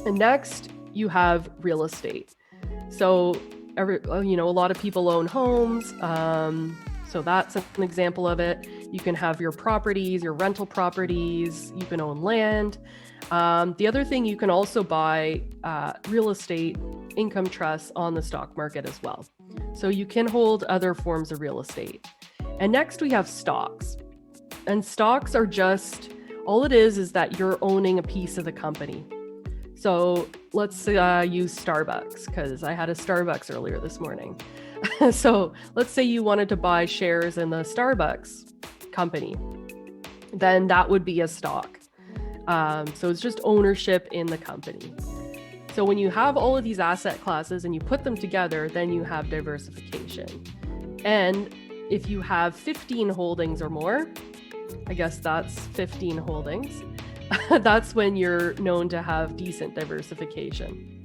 And next, you have real estate. So, a lot of people own homes. So that's an example of it. You can have your properties, your rental properties. You can own land. The other thing, you can also buy real estate income trusts on the stock market as well. So you can hold other forms of real estate. And next we have stocks. And stocks are just, all it is that you're owning a piece of the company. So let's use Starbucks, because I had a Starbucks earlier this morning. So let's say you wanted to buy shares in the Starbucks company. Then that would be a stock. So it's just ownership in the company. So when you have all of these asset classes and you put them together, then you have diversification. And if you have 15 holdings or more, I guess that's 15 holdings, that's when you're known to have decent diversification.